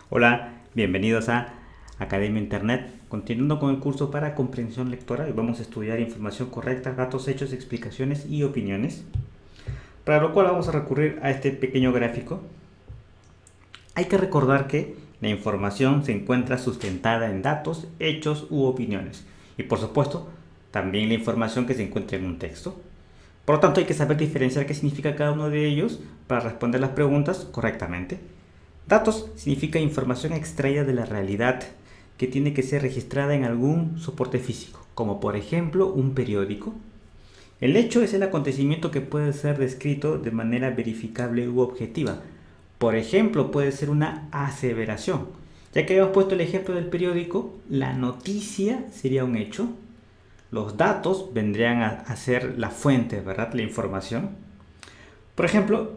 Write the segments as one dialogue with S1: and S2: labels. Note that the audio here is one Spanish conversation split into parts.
S1: Hola, bienvenidos a Academia Internet. Continuando con el curso para comprensión lectora, hoy vamos a estudiar información correcta, datos, hechos, explicaciones y opiniones. Para lo cual vamos a recurrir a este pequeño gráfico. Hay que recordar que la información se encuentra sustentada en datos, hechos u opiniones. Y por supuesto, también la información que se encuentra en un texto. Por lo tanto, hay que saber diferenciar qué significa cada uno de ellos para responder las preguntas correctamente. Datos significa información extraída de la realidad que tiene que ser registrada en algún soporte físico, como por ejemplo un periódico. El hecho es el acontecimiento que puede ser descrito de manera verificable u objetiva. Por ejemplo, puede ser una aseveración. Ya que habíamos puesto el ejemplo del periódico, la noticia sería un hecho. Los datos vendrían a ser la fuente, ¿verdad? La información. Por ejemplo,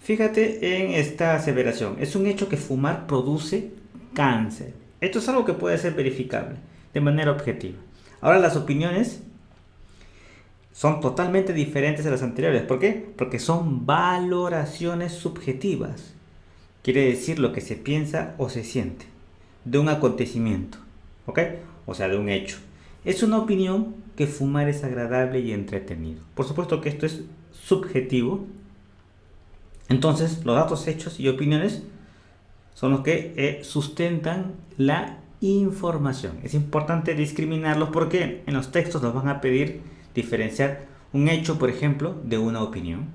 S1: fíjate en esta aseveración. Es un hecho que fumar produce cáncer. Esto es algo que puede ser verificable de manera objetiva. Ahora las opiniones son totalmente diferentes a las anteriores. ¿Por qué? Porque son valoraciones subjetivas. Quiere decir lo que se piensa o se siente de un acontecimiento. ¿Ok? O sea, de un hecho. Es una opinión que fumar es agradable y entretenido. Por supuesto que esto es subjetivo. Entonces, los datos, hechos y opiniones son los que sustentan la información. Es importante discriminarlos porque en los textos nos van a pedir diferenciar un hecho, por ejemplo, de una opinión.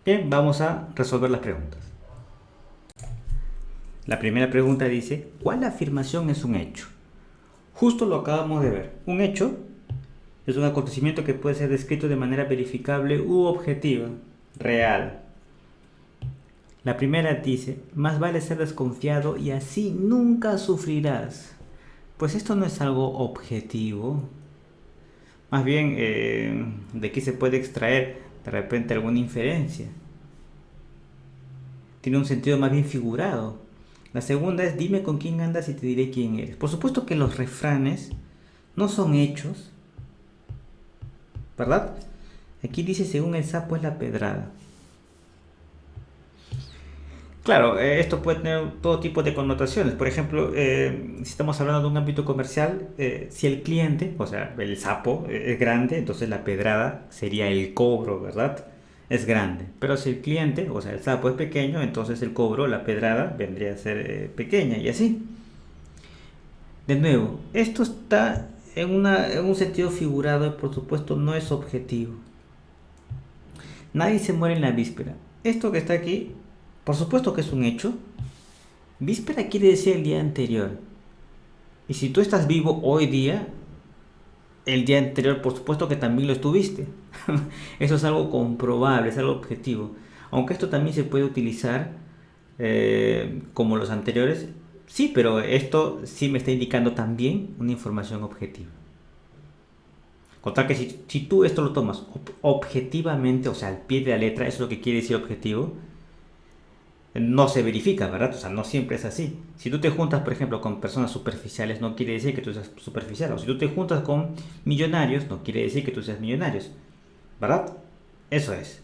S1: Bien, vamos a resolver las preguntas. La primera pregunta dice, ¿cuál afirmación es un hecho? Justo lo acabamos de ver. Un hecho es un acontecimiento que puede ser descrito de manera verificable u objetiva, real. La primera dice, más vale ser desconfiado y así nunca sufrirás. Pues esto no es algo objetivo. Más bien, de aquí se puede extraer de repente alguna inferencia. Tiene un sentido más bien figurado. La segunda es, dime con quién andas y te diré quién eres. Por supuesto que los refranes no son hechos, ¿verdad? Aquí dice, según el sapo es la pedrada. Claro, esto puede tener todo tipo de connotaciones. Por ejemplo, si estamos hablando de un ámbito comercial, si el cliente, o sea, el sapo es grande, entonces la pedrada sería el cobro, ¿verdad? Es grande. Pero si el cliente, o sea, el sapo es pequeño, entonces el cobro, la pedrada, vendría a ser pequeña y así. De nuevo, esto está en un sentido figurado y por supuesto no es objetivo. Nadie se muere en la víspera. Esto que está aquí, por supuesto que es un hecho. Víspera quiere decir el día anterior. Y si tú estás vivo hoy día, el día anterior por supuesto que también lo estuviste. Eso es algo comprobable, es algo objetivo. Aunque esto también se puede utilizar como los anteriores, sí, pero esto sí me está indicando también una información objetiva. Contar que si tú esto lo tomas objetivamente, o sea, al pie de la letra, eso es lo que quiere decir objetivo, no se verifica, ¿verdad? O sea, no siempre es así. Si tú te juntas, por ejemplo, con personas superficiales, no quiere decir que tú seas superficial. O si tú te juntas con millonarios, no quiere decir que tú seas millonario, ¿verdad? Eso es.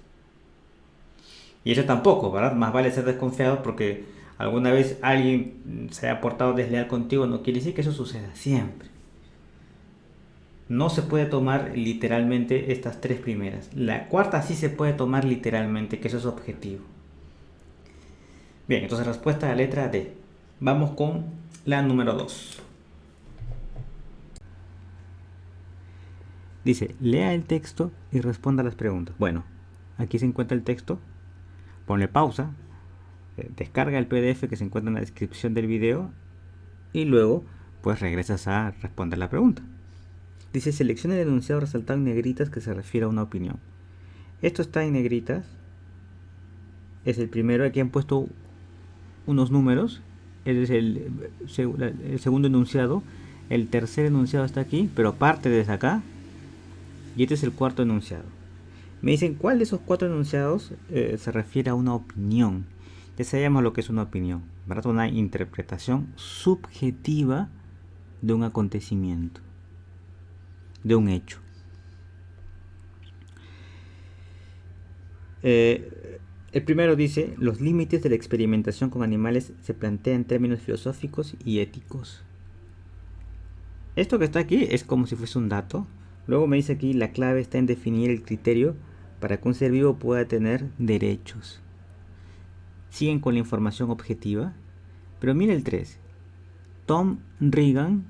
S1: Y eso tampoco, ¿verdad? Más vale ser desconfiado porque alguna vez alguien se haya portado desleal contigo, no quiere decir que eso suceda siempre. No se puede tomar literalmente estas tres primeras. La cuarta sí se puede tomar literalmente, que eso es objetivo. Bien, entonces respuesta a la letra D. Vamos con la número 2. Dice, lea el texto y responda a las preguntas. Bueno, aquí se encuentra el texto. Ponle pausa. Descarga el PDF que se encuentra en la descripción del video. Y luego, pues regresas a responder la pregunta. Dice, seleccione el enunciado resaltado en negritas que se refiere a una opinión. Esto está en negritas. Es el primero. Aquí han puesto unos números. Es el segundo enunciado. El tercer enunciado está aquí, pero parte desde acá. Y este es el cuarto enunciado. Me dicen, ¿cuál de esos cuatro enunciados se refiere a una opinión? Ya sabemos lo que es una opinión, ¿verdad? Una interpretación subjetiva de un acontecimiento, de un hecho. El primero dice, los límites de la experimentación con animales se plantean en términos filosóficos y éticos. Esto que está aquí es como si fuese un dato. Luego me dice aquí, la clave está en definir el criterio para que un ser vivo pueda tener derechos. Siguen con la información objetiva. Pero mira el 3. Tom Regan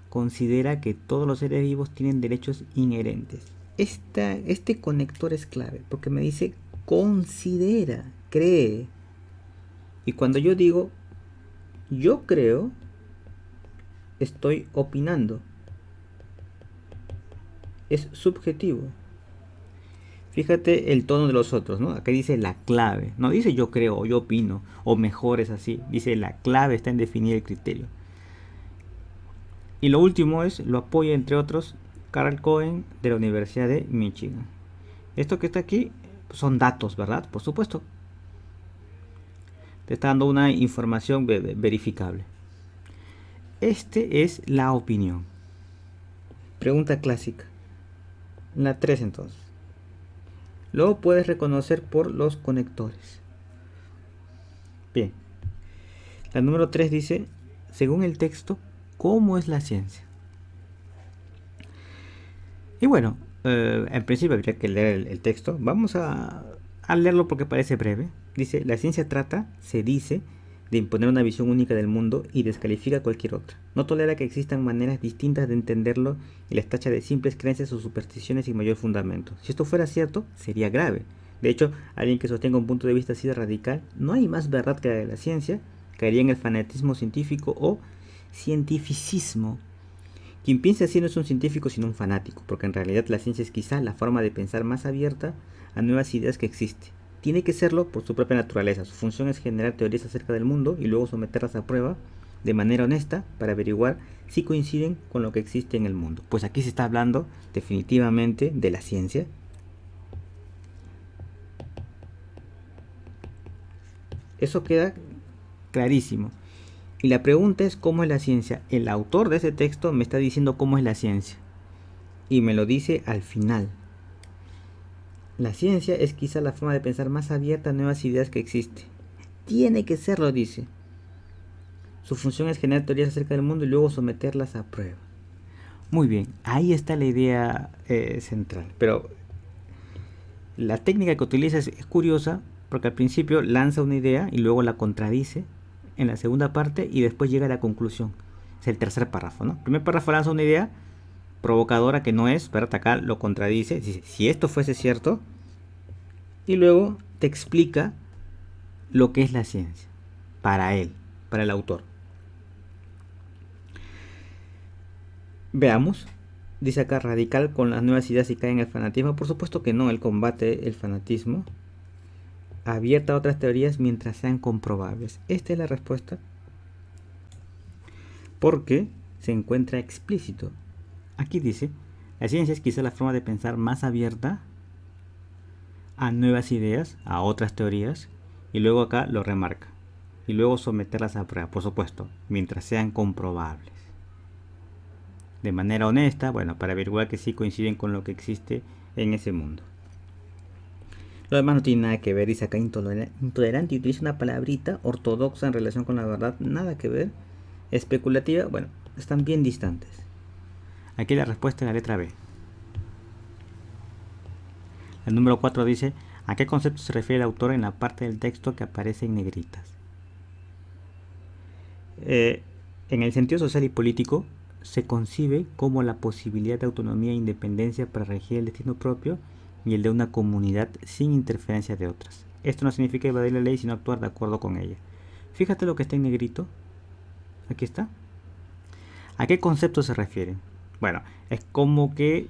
S1: considera que todos los seres vivos tienen derechos inherentes. Este conector es clave porque me dice considera, cree. Y cuando yo digo yo creo, estoy opinando. Es subjetivo. Fíjate el tono de los otros, ¿no? Acá dice la clave. No dice yo creo o yo opino o mejor es así. Dice la clave está en definir el criterio. Y lo último es, lo apoya entre otros Carl Cohen de la Universidad de Michigan. Esto que está aquí son datos, ¿verdad? Por supuesto. Te está dando una información verificable. Este es la opinión. Pregunta clásica. La 3 entonces. Lo puedes reconocer por los conectores. Bien. La número 3 dice, según el texto, ¿cómo es la ciencia? Y bueno, en principio habría que leer el texto. Vamos a leerlo porque parece breve. Dice, la ciencia trata, se dice, de imponer una visión única del mundo y descalifica cualquier otra. No tolera que existan maneras distintas de entenderlo y las tacha de simples creencias o supersticiones sin mayor fundamento. Si esto fuera cierto, sería grave. De hecho, alguien que sostenga un punto de vista así de radical, no hay más verdad que la de la ciencia, caería en el fanatismo científico o cientificismo. Quien piensa así no es un científico sino un fanático, porque en realidad la ciencia es quizá la forma de pensar más abierta a nuevas ideas que existe. Tiene que serlo por su propia naturaleza. Su función es generar teorías acerca del mundo y luego someterlas a prueba de manera honesta para averiguar si coinciden con lo que existe en el mundo. Pues aquí se está hablando definitivamente de la ciencia. Eso queda clarísimo. Y la pregunta es ¿cómo es la ciencia? El autor de ese texto me está diciendo cómo es la ciencia. Y me lo dice al final. La ciencia es quizá la forma de pensar más abierta a nuevas ideas que existe. Tiene que serlo, dice. Su función es generar teorías acerca del mundo y luego someterlas a prueba. Muy bien, ahí está la idea central. Pero la técnica que utiliza es curiosa porque al principio lanza una idea y luego la contradice en la segunda parte y después llega a la conclusión. Es el tercer párrafo, ¿no? El primer párrafo lanza una idea provocadora que no es, pero acá lo contradice. Dice, si esto fuese cierto, y luego te explica lo que es la ciencia para él, para el autor. Veamos. Dice acá radical con las nuevas ideas y cae en el fanatismo. Por supuesto que no, él combate el fanatismo. Abierta a otras teorías mientras sean comprobables. Esta es la respuesta. Porque se encuentra explícito. Aquí dice, la ciencia es quizá la forma de pensar más abierta a nuevas ideas, a otras teorías, y luego acá lo remarca. Y luego someterlas a prueba, por supuesto, mientras sean comprobables. De manera honesta, bueno, para averiguar que sí coinciden con lo que existe en ese mundo. Lo demás no tiene nada que ver, dice acá intolerante y utiliza una palabrita ortodoxa en relación con la verdad, nada que ver. Especulativa, bueno, están bien distantes. Aquí la respuesta es la letra B. El número 4 dice, ¿a qué concepto se refiere el autor en la parte del texto que aparece en negritas? En el sentido social y político, se concibe como la posibilidad de autonomía e independencia para regir el destino propio y el de una comunidad sin interferencia de otras. Esto no significa evadir la ley, sino actuar de acuerdo con ella. Fíjate lo que está en negrito. Aquí está. ¿A qué concepto se refiere? Bueno, es como que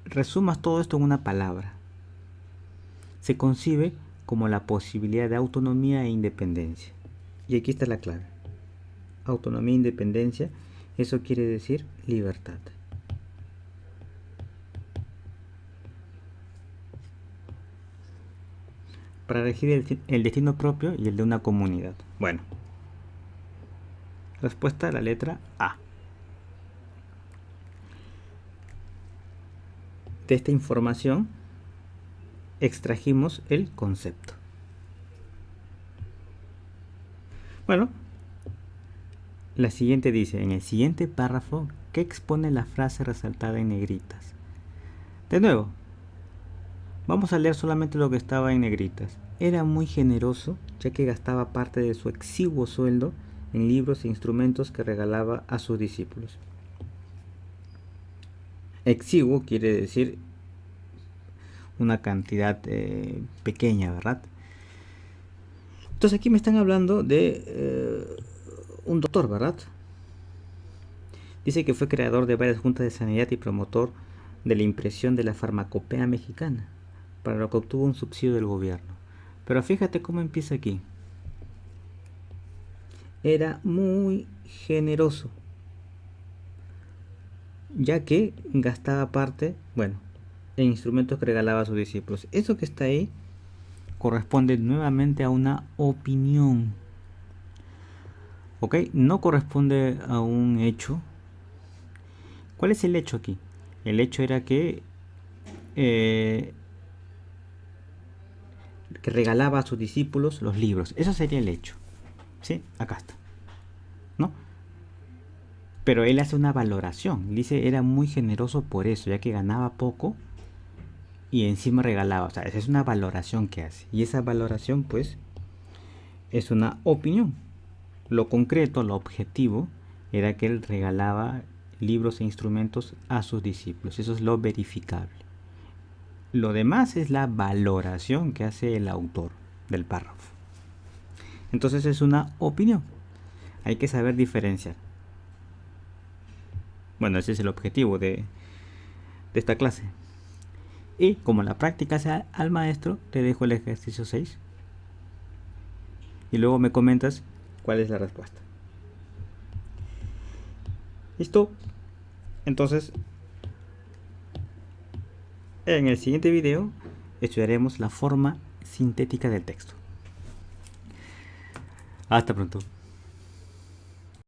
S1: resumas todo esto en una palabra. Se concibe como la posibilidad de autonomía e independencia. Y aquí está la clave. Autonomía e independencia, eso quiere decir libertad. Para regir el destino propio y el de una comunidad. Bueno. Respuesta a la letra A. De esta información extrajimos el concepto. Bueno, la siguiente dice, en el siguiente párrafo, ¿qué expone la frase resaltada en negritas? De nuevo, vamos a leer solamente lo que estaba en negritas. Era muy generoso, ya que gastaba parte de su exiguo sueldo en libros e instrumentos que regalaba a sus discípulos. Exiguo quiere decir una cantidad pequeña, ¿verdad? Entonces aquí me están hablando de un doctor, ¿verdad? Dice que fue creador de varias juntas de sanidad y promotor de la impresión de la farmacopea mexicana, para lo que obtuvo un subsidio del gobierno. Pero fíjate cómo empieza aquí. Era muy generoso, ya que gastaba parte, bueno, en instrumentos que regalaba a sus discípulos. Eso que está ahí corresponde nuevamente a una opinión. ¿Ok? No corresponde a un hecho. ¿Cuál es el hecho aquí? El hecho era que regalaba a sus discípulos los libros. Eso sería el hecho. ¿Sí? Acá está. ¿No? Pero él hace una valoración. Dice, era muy generoso por eso, ya que ganaba poco y encima regalaba. O sea, esa es una valoración que hace. Y esa valoración, pues, es una opinión. Lo concreto, lo objetivo, era que él regalaba libros e instrumentos a sus discípulos. Eso es lo verificable. Lo demás es la valoración que hace el autor del párrafo. Entonces es una opinión. Hay que saber diferenciar. Bueno, ese es el objetivo de esta clase. Y como la práctica sea al maestro, te dejo el ejercicio 6. Y luego me comentas cuál es la respuesta. ¿Listo? Entonces, en el siguiente video estudiaremos la forma sintética del texto. Hasta pronto.